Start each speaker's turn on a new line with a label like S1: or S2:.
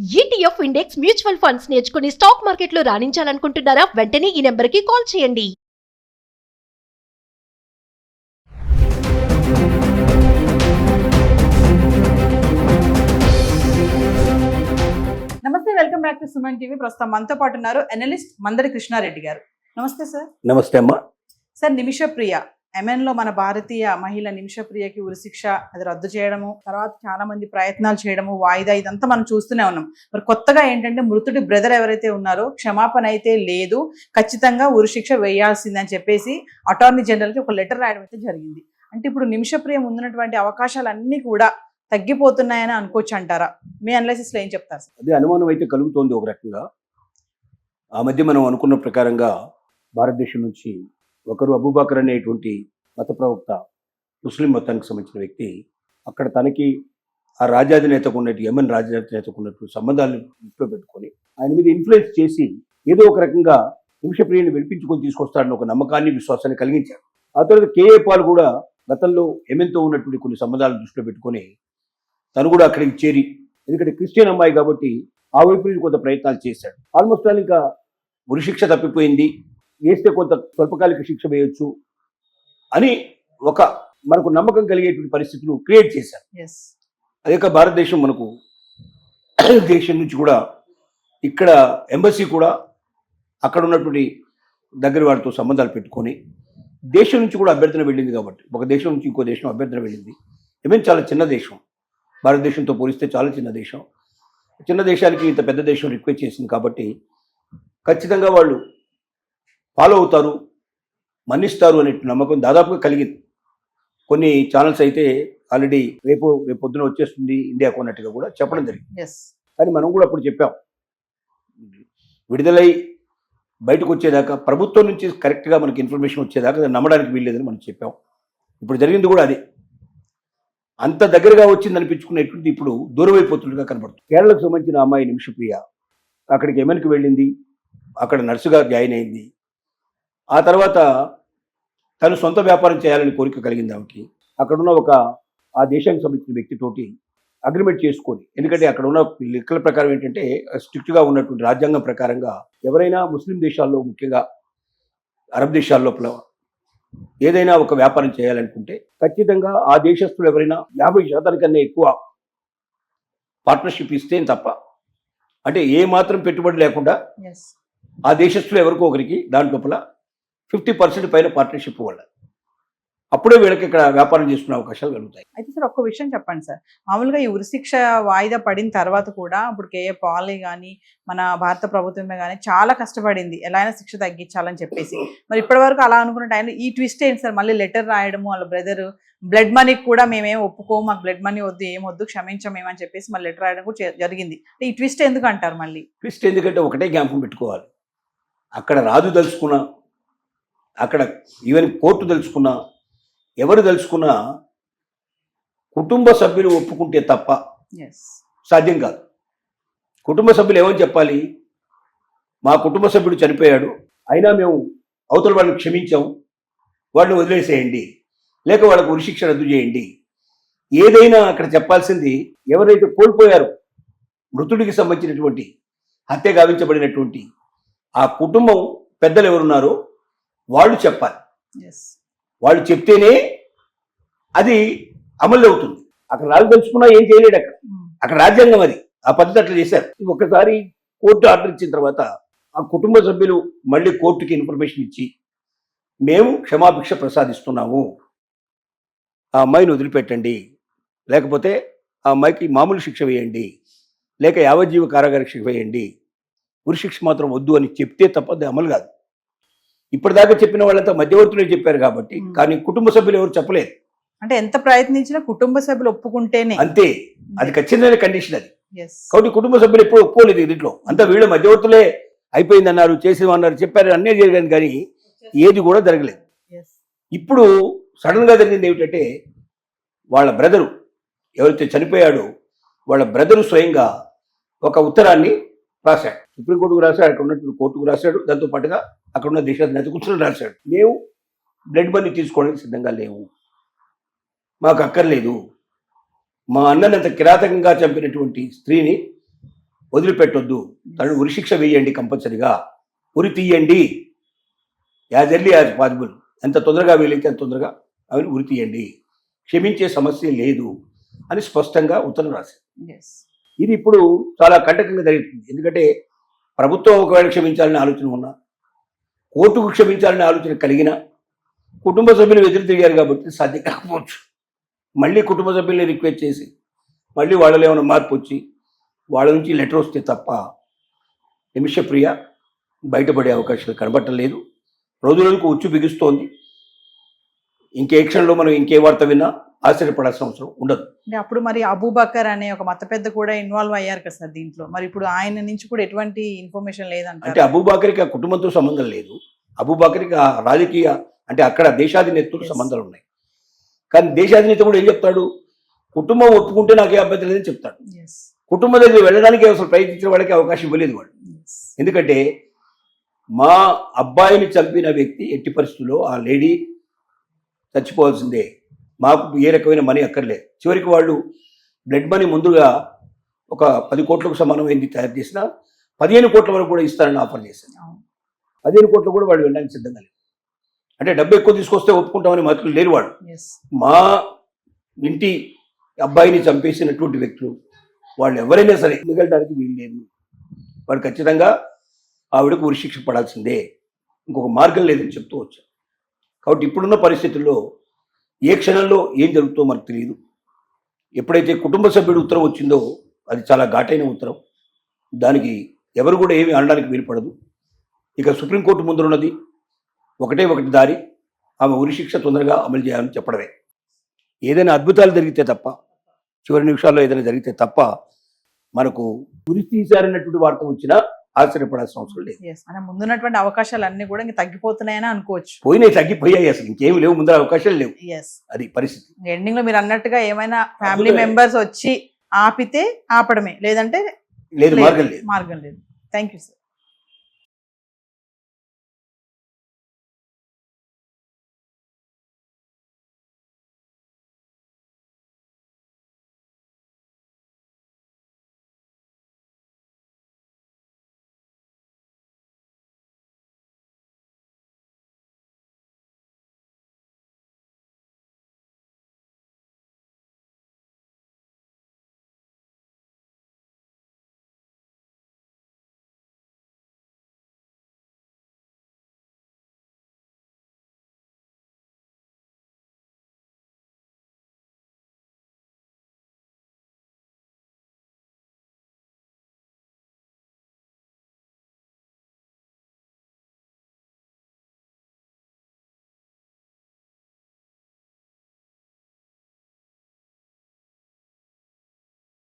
S1: ETF index mutual funds నేర్చుకుని stock మార్కెట్లో రాణించాలనుకుంటున్నారా? వెంటనే ఈ నెంబర్కి కాల్ చేయండి.
S2: నమస్తే, welcome back to Suman TV. ప్రస్తుతం మనతో పాటు ఉన్నారు అనలిస్ట్ మందడి కృష్ణారెడ్డి గారు. నమస్తే సార్.
S3: నమస్తే అమ్మా.
S2: సార్, నిమిషప్రియ MN లో మన భారతీయ మహిళ నిమిషప్రియకి ఉరిశిక్ష అది రద్దు చేయడము, తర్వాత చాలా మంది ప్రయత్నాలు చేయడము, వాయిదా, ఇదంతా మనం చూస్తూనే ఉన్నాం. మరి కొత్తగా ఏంటంటే మృతుడి బ్రదర్ ఎవరైతే ఉన్నారో క్షమాపణ అయితే లేదు, ఖచ్చితంగా ఉరిశిక్ష వేయాల్సిందని చెప్పేసి అటార్నీ జనరల్కి ఒక లెటర్ రాయడం అయితే జరిగింది. అంటే ఇప్పుడు నిమిషప్రియ ముందున్నటువంటి అవకాశాలన్నీ కూడా తగ్గిపోతున్నాయని అనుకోవచ్చు అంటారా? మీ అనాలిసిస్లో ఏం చెప్తారు సార్?
S3: అదే అనుమానం అయితే కలుగుతోంది ఒక రకంగా. ఆ మధ్య మనం అనుకున్న ప్రకారంగా భారతదేశం నుంచి ఒకరు అబూబకర్ అనేటువంటి మత ప్రవక్త, ముస్లిం మతానికి సంబంధించిన వ్యక్తి, అక్కడ తనకి ఆ రాజ్యాధినేతకు ఉన్నట్టు యెమెన్ రాజ్యాధినేతకు ఉన్నట్టు సంబంధాలను దృష్టిలో పెట్టుకొని ఆయన మీద ఇన్ఫ్లుయెన్స్ చేసి ఏదో ఒక రకంగా నిమిషప్రియని విడిపించుకొని తీసుకొస్తాడని ఒక నమ్మకాన్ని, విశ్వాసాన్ని కలిగించారు. ఆ తర్వాత కేఏ పాల్ కూడా గతంలో యెమెన్తో ఉన్నటువంటి కొన్ని సంబంధాలను దృష్టిలో పెట్టుకొని తను కూడా అక్కడికి చేరి, ఎందుకంటే క్రిస్టియన్ అమ్మాయి కాబట్టి ఆ వైపు నుంచి కొంత ప్రయత్నాలు చేశాడు. ఆల్మోస్ట్ ఆల్ ఇంకా ఉరిశిక్ష తప్పిపోయింది, వేస్తే కొంత స్వల్పకాలిక శిక్ష వేయొచ్చు అని ఒక మనకు నమ్మకం కలిగేటువంటి పరిస్థితులు క్రియేట్ చేశారు. అదే భారతదేశం మనకు దేశం నుంచి కూడా ఇక్కడ ఎంబసీ కూడా అక్కడ ఉన్నటువంటి దగ్గర వారితో సంబంధాలు పెట్టుకొని దేశం నుంచి కూడా అభ్యర్థన వెళ్ళింది. కాబట్టి ఒక దేశం నుంచి ఇంకో దేశం అభ్యర్థన వెళ్ళింది. ఏమేమి చాలా చిన్న దేశం, భారతదేశంతో పోలిస్తే చాలా చిన్న దేశం. చిన్న దేశానికి ఇంత పెద్ద దేశం రిక్వెస్ట్ చేసింది కాబట్టి ఖచ్చితంగా వాళ్ళు ఫాలో అవుతారు, మన్నిస్తారు అనే నమ్మకం దాదాపుగా కలిగింది. కొన్ని ఛానల్స్ అయితే ఆల్రెడీ రేపు పొద్దున వచ్చేస్తుంది ఇండియాకు అన్నట్టుగా కూడా చెప్పడం జరిగింది. కానీ మనం కూడా అప్పుడు చెప్పాం, విడుదలై బయటకు వచ్చేదాకా ప్రభుత్వం నుంచి కరెక్ట్గా మనకి ఇన్ఫర్మేషన్ వచ్చేదాకా దాన్ని నమ్మడానికి వీల్లేదని మనం చెప్పాం. ఇప్పుడు జరిగింది కూడా అదే. అంత దగ్గరగా వచ్చింది అనిపించుకునేటువంటి ఇప్పుడు దూరం అయిపోతున్నట్టుగా కనబడుతుంది. కేరళకు సంబంధించిన అమ్మాయి నిమిషప్రియ అక్కడికి యెమెన్కి వెళ్ళింది, అక్కడ నర్సుగా జాయిన్ అయింది. ఆ తర్వాత తను సొంత వ్యాపారం చేయాలని కోరిక కలిగింది ఆమెకి. అక్కడున్న ఆ దేశానికి సంబంధించిన వ్యక్తితోటి అగ్రిమెంట్ చేసుకొని, ఎందుకంటే అక్కడ ఉన్న లెక్కల ప్రకారం ఏంటంటే స్ట్రిక్ట్గా ఉన్నటువంటి రాజ్యాంగం ప్రకారంగా ఎవరైనా ముస్లిం దేశాల్లో, ముఖ్యంగా అరబ్ దేశాల లోపల ఏదైనా ఒక వ్యాపారం చేయాలనుకుంటే ఖచ్చితంగా ఆ దేశస్తులు ఎవరైనా 50% కన్నా ఎక్కువ పార్ట్నర్షిప్ ఇస్తే తప్ప, అంటే ఏ మాత్రం పెట్టుబడి లేకుండా ఆ దేశస్తులు ఎవరికో ఒకరికి దాంట్లోపల 50% పైన పార్ట్నర్షిప్ ఇవ్వాలి. అప్పుడే వీళ్ళకి ఇక్కడ వ్యాపారం చేసుకునే అవకాశాలు కలుగుతాయి.
S2: అయితే సార్, ఒక్క విషయం చెప్పండి సార్. మామూలుగా ఈ ఉరిశిక్ష వాయిదా పడిన తర్వాత కూడా ఇప్పుడు కేఏ పాల్ కానీ మన భారత ప్రభుత్వమే కానీ చాలా కష్టపడింది ఎలా అయినా శిక్ష తగ్గించాలని చెప్పేసి. మరి ఇప్పటి వరకు అలా అనుకున్న టైంలో ఈ ట్విస్ట్ ఏంటి సార్? మళ్ళీ లెటర్ రాయడము, వాళ్ళ బ్రదర్ బ్లడ్ మనీకి కూడా మేమేం ఒప్పుకోము, మాకు బ్లడ్ మనీ వద్దు, ఏమొద్దు, క్షమించమేమని చెప్పేసి మళ్ళీ లెటర్ రాయడం కూడా జరిగింది. ఈ ట్విస్ట్ ఎందుకు అంటారు? మళ్ళీ
S3: ట్విస్ట్ ఎందుకంటే ఒకటే జ్ఞాపకం పెట్టుకోవాలి, అక్కడ రాజు తెలుసుకున్నా, అక్కడ ఈవెన్ కోర్టు తెలుసుకున్నా, ఎవరు తెలుసుకున్నా కుటుంబ సభ్యులు ఒప్పుకుంటే తప్ప సాధ్యం కాదు. కుటుంబ సభ్యులు ఏమని చెప్పాలి? మా కుటుంబ సభ్యుడు చనిపోయాడు, అయినా మేము అవతల వాళ్ళని క్షమించాము, వాళ్ళని వదిలేసేయండి, లేక వాళ్ళకు ఉరిశిక్ష రద్దు చేయండి. ఏదైనా అక్కడ చెప్పాల్సింది ఎవరైతే కోల్పోయారో, మృతుడికి సంబంధించినటువంటి హత్య గావించబడినటువంటి ఆ కుటుంబం పెద్దలు ఎవరున్నారో వాళ్ళు చెప్పాలి. వాళ్ళు చెప్తేనే అది అమలు అవుతుంది. అక్కడ రాజు తెలుసుకున్నా ఏం చేయలేడు. అక్కడ రాజ్యాంగం అది, ఆ పద్ధతి అట్లా చేశారు. ఒక్కసారి కోర్టు ఆర్డర్ ఇచ్చిన తర్వాత ఆ కుటుంబ సభ్యులు మళ్ళీ కోర్టుకి ఇన్ఫర్మేషన్ ఇచ్చి మేము క్షమాభిక్ష ప్రసాదిస్తున్నాము, ఆ అమ్మాయిని వదిలిపెట్టండి, లేకపోతే ఆ అమ్మాయికి మామూలు శిక్ష వేయండి, లేక యావజ్జీవ కారాగార శిక్ష వేయండి, ఉరిశిక్ష మాత్రం వద్దు అని చెప్తే తప్ప అది అమలు కాదు. ఇప్పటిదాకా చెప్పిన వాళ్ళంతా మధ్యవర్తులే చెప్పారు కాబట్టి, కానీ కుటుంబ సభ్యులు ఎవరు చెప్పలేదు.
S2: అంటే ఎంత ప్రయత్నించినా కుటుంబ సభ్యులు ఒప్పుకుంటేనే అంతే,
S3: అది ఖచ్చితమైన కండిషన్ అది. కాబట్టి కుటుంబ సభ్యులు ఎప్పుడు ఒప్పుకోలేదు దీంట్లో. అంతా వీళ్ళ మధ్యవర్తులే అయిపోయిందన్నారు, చేసేమన్నారు, చెప్పారు, అన్నీ జరిగింది, కానీ ఏది కూడా జరగలేదు. ఇప్పుడు సడన్ గా జరిగింది ఏమిటంటే, వాళ్ళ బ్రదరు ఎవరైతే చనిపోయాడో వాళ్ళ బ్రదరు స్వయంగా ఒక ఉత్తరాన్ని రాశాడు, సుప్రీంకోర్టుకు రాశాడు, అక్కడ ఉన్నటువంటి కోర్టుకు రాశాడు, దాంతో పాటుగా అక్కడ ఉన్న దేశాధినేత కూర్చొని రాశాడు, మేము బ్లడ్ మనీ తీసుకోవడానికి సిద్ధంగా లేవు, మాకు అక్కర్లేదు, మా అన్నని అంత కిరాతకంగా చంపినటువంటి స్త్రీని వదిలిపెట్టొద్దు, తనను ఉరిశిక్ష వేయండి, కంపల్సరిగా ఉరి తీయండి, యాజ్ ఎర్లీ యాజ్ పాసిబుల్, ఎంత తొందరగా వీలైతే అంత తొందరగా అవి ఉరి తీయండి, క్షమించే సమస్య లేదు అని స్పష్టంగా ఉత్తరం రాశారు.
S2: ఎస్.
S3: ఇది ఇప్పుడు చాలా కంటకంగా జరుగుతుంది. ఎందుకంటే ప్రభుత్వం ఒకవేళ క్షమించాలని ఆలోచన ఉన్నా, కోర్టుకు క్షమించాలని ఆలోచన కలిగినా కుటుంబ సభ్యులు ఎదురు తిరిగారు కాబట్టి సాధ్యం కాకపోవచ్చు. మళ్ళీ కుటుంబ సభ్యుల్ని రిక్వెస్ట్ చేసి మళ్ళీ వాళ్ళలో ఏమైనా మార్పు వచ్చి వాళ్ళ నుంచి లెటర్ వస్తే తప్ప నిమిషప్రియ బయటపడే అవకాశాలు కనబట్టలేదు. రోజు రోజుకు ఉచ్చు బిగుస్తోంది. ఇంకే క్షణంలో మనం ఇంకే వార్త విన్నా ఆశ్చర్యపడాల్సిన అవసరం ఉండదు.
S2: అంటే అప్పుడు మరి అబూబకర్ అనే ఒక మత పెద్ద కూడా ఇన్వాల్వ్ అయ్యారు కదా సార్ దీంట్లో. మరి ఇప్పుడు ఆయన నుంచి కూడా ఎటువంటి ఇన్ఫర్మేషన్ లేదంటే
S3: అంటే అబూబకర్కి ఆ కుటుంబంతో సంబంధం లేదు. అబూబకర్కి ఆ రాజకీయ అంటే అక్కడ దేశాధినేతతో సంబంధాలు ఉన్నాయి. కానీ దేశాధినేత కూడా ఏం చెప్తాడు, కుటుంబం ఒప్పుకుంటే నాకే అభ్యంతరం లేదని చెప్తాడు. కుటుంబం దగ్గర వెళ్ళడానికి అసలు ప్రయత్నించిన వాళ్ళకి అవకాశం ఇవ్వలేదు వాడు. ఎందుకంటే మా అబ్బాయిని చంపిన వ్యక్తి ఎట్టి పరిస్థితుల్లో ఆ లేడీ చచ్చిపోవాల్సిందే, మాకు ఏ రకమైన మనీ అక్కర్లేదు. చివరికి వాళ్ళు బ్లడ్ మనీ ముందుగా ఒక 10 కోట్లకు సమానమైంది తయారు చేసిన 15 కోట్ల వరకు కూడా ఇస్తారని ఆఫర్ చేశారు. 15 కోట్లు కూడా వాళ్ళు వెళ్ళడానికి సిద్ధంగా లేదు. అంటే డబ్బు ఎక్కువ తీసుకొస్తే ఒప్పుకుంటామని మాత్రం లేరు వాడు. మా ఇంటి అబ్బాయిని చంపేసినటువంటి వ్యక్తులు వాళ్ళు ఎవరైనా సరే మిగలడానికి వీలు లేదు. వాడు ఖచ్చితంగా ఆవిడకు ఉరిశిక్ష పడాల్సిందే, ఇంకొక మార్గం లేదని చెప్తూ వచ్చారు. కాబట్టి ఇప్పుడున్న పరిస్థితుల్లో ఏ క్షణంలో ఏం జరుగుతుందో మనకు తెలియదు. ఎప్పుడైతే కుటుంబ సభ్యుడు ఉత్తరం వచ్చిందో అది చాలా ఘాటైన ఉత్తరం, దానికి ఎవరు కూడా ఏమీ అనడానికి వీలుపడదు. ఇక సుప్రీంకోర్టు ముందున్నది ఒకటే ఒకటి దారి, ఆమె ఉరిశిక్ష తొందరగా అమలు చేయాలని చెప్పడమే. ఏదైనా అద్భుతాలు జరిగితే తప్ప, చివరి నిమిషాల్లో ఏదైనా జరిగితే తప్ప మనకు ఉరి తీశారన్నటువంటి వార్త వచ్చినా ఆశ్చర్యపడాల్సిన అవసరం లేదు.
S2: అంటే ముందున్నటువంటి అవకాశాలు అన్ని కూడా ఇంకా తగ్గిపోతున్నాయని అనుకోవచ్చు.
S3: పోయినాయి, తగ్గిపోయాయి, అసలు ఇంకేమి లేవు, ముందర అవకాశాలు లేవు. అది పరిస్థితి.
S2: ఎండింగ్ లో మీరు అన్నట్టుగా ఏమైనా ఫ్యామిలీ మెంబర్స్ వచ్చి ఆపితే ఆపడమే, లేదంటే
S3: లేదు, మార్గం లేదు.
S2: మార్గం లేదు. Thank you sir.